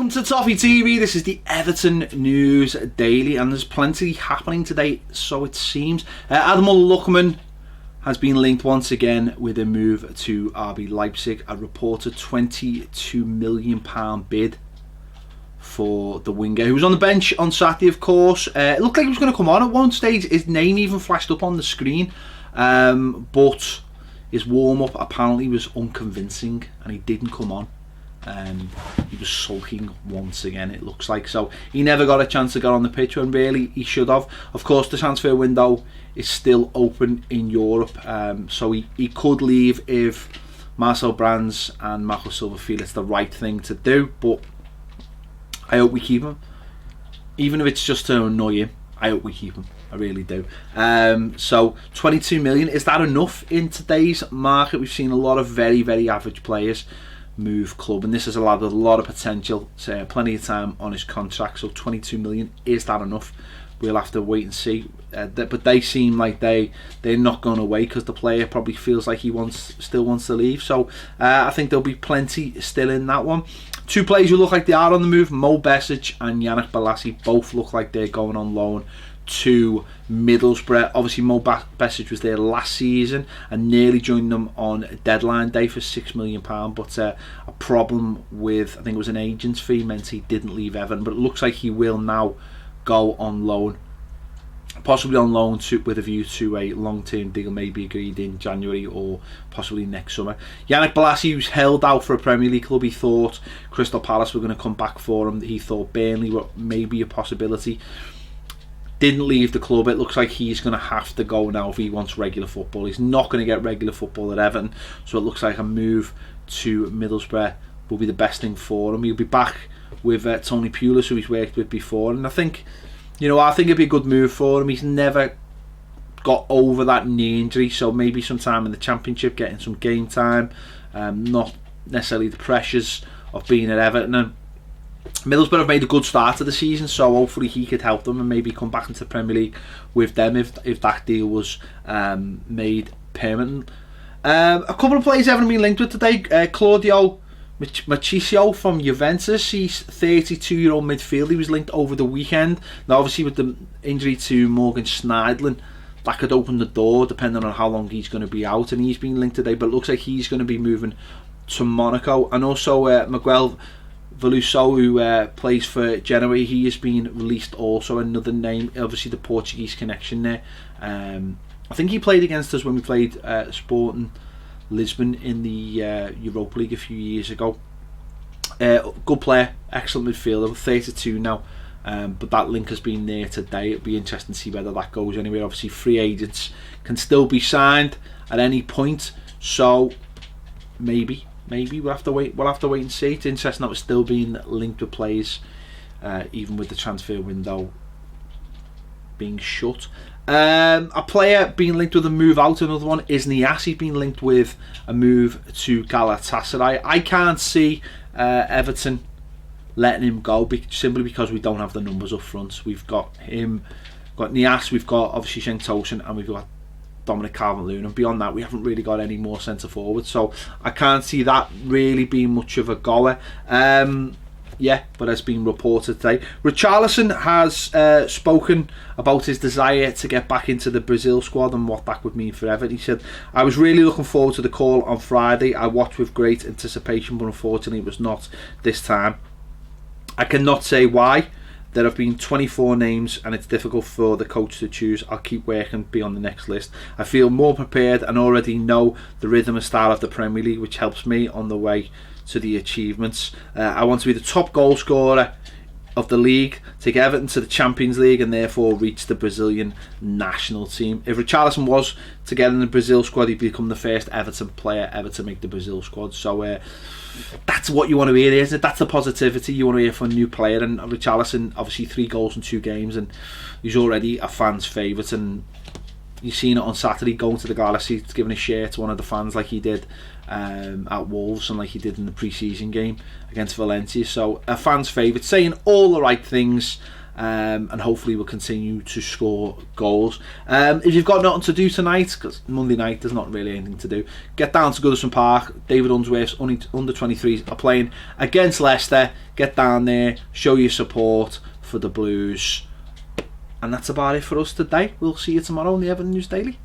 Welcome to Toffee TV. This is the Everton News Daily, and there's plenty happening today, so it seems. Adam Luckman has been linked once again with a move to RB Leipzig. A reported £22 million bid for the winger, who was on the bench on Saturday, of course. It looked like he was going to come on at one stage. His name even flashed up on the screen, but his warm-up apparently was unconvincing and he didn't come on. He was sulking once again, it looks like, so he never got a chance to get on the pitch when really he should have. Of course, the transfer window is still open in Europe, so he could leave if Marcel Brands and Marco Silva feel it's the right thing to do, but I hope we keep him, even if it's just to annoy him. I hope we keep him, I really do. So 22 million, is that enough in today's market? We've seen a lot of very average players move club, and this has allowed a lot of potential, so plenty of time on his contract. So 22 million, is that enough? We'll have to wait and see. But they seem like they're not going away, because the player probably feels like he still wants to leave. So I think there'll be plenty still in that one. Two players who look like they are on the move, Mo Besic and Yannick Bolasie, both look like they're going on loan to Middlesbrough. Obviously Mo Besic was there last season and nearly joined them on deadline day for £6 million, but a problem with, I think it was an agent's fee, meant he didn't leave Everton. But it looks like he will now go on loan, possibly on loan with a view to a long-term deal maybe agreed in January or possibly next summer. Yannick Bolasie, who's held out for a Premier League club, he thought Crystal Palace were going to come back for him, he thought Burnley were maybe a possibility. Didn't leave the club. It looks like he's going to have to go now if he wants regular football. He's not going to get regular football at Everton, so it looks like a move to Middlesbrough will be the best thing for him. He'll be back with Tony Pulis, who he's worked with before, and I think it'd be a good move for him. He's never got over that knee injury, so maybe sometime in the Championship, getting some game time, not necessarily the pressures of being at Everton. And Middlesbrough have made a good start to the season, so hopefully he could help them and maybe come back into the Premier League with them if that deal was made permanent. A couple of players haven't been linked with today. Claudio Marchisio from Juventus, he's 32-year-old midfield. He was linked over the weekend. Now obviously with the injury to Morgan Schneidlin, that could open the door depending on how long he's going to be out, and he's been linked today, but it looks like he's going to be moving to Monaco. And also Miguel Veloso, who plays for Genoa, he has been released also. Another name, obviously the Portuguese connection there. I think he played against us when we played Sporting Lisbon in the Europa League a few years ago. Good player, excellent midfielder, 32 now, but that link has been there today. It'll be interesting to see whether that goes anywhere. Obviously free agents can still be signed at any point, so maybe we'll have to wait and see. It's interesting that we're still being linked with players even with the transfer window being shut. A player being linked with a move out, another one is Niasse being linked with a move to Galatasaray. I can't see Everton letting him go simply because we don't have the numbers up front. We've got him, got Niasse, we've got obviously Cenk Tosun, and we've got Dominic Calvert-Lewin, and beyond that we haven't really got any more centre forward, so I can't see that really being much of a goer. But as been reported today, Richarlison has spoken about his desire to get back into the Brazil squad and what that would mean for Everton. He said, "I was really looking forward to the call on Friday. I watched with great anticipation, but unfortunately it was not this time. I cannot say why. There have been 24 names and it's difficult for the coach to choose. I'll keep working, be on the next list. I feel more prepared and already know the rhythm and style of the Premier League, which helps me on the way to the achievements. I want to be the top goal scorer of the league, take Everton to the Champions League, and therefore reach the Brazilian national team." If Richarlison was to get in the Brazil squad, he'd become the first Everton player ever to make the Brazil squad. So that's what you want to hear, isn't it? That's the positivity you want to hear from a new player. And Richarlison, obviously 3 goals in 2 games, and he's already a fan's favourite. And you've seen it on Saturday, going to the Galaxy, giving a shirt to one of the fans like he did at Wolves and like he did in the pre-season game against Valencia. So a fan's favourite, saying all the right things, and hopefully we'll continue to score goals. If you've got nothing to do tonight, because Monday night there's not really anything to do, get down to Goodison Park. David Unsworth's under 23s are playing against Leicester. Get down there, show your support for the Blues. And that's about it for us today. We'll see you tomorrow on the Everton News Daily.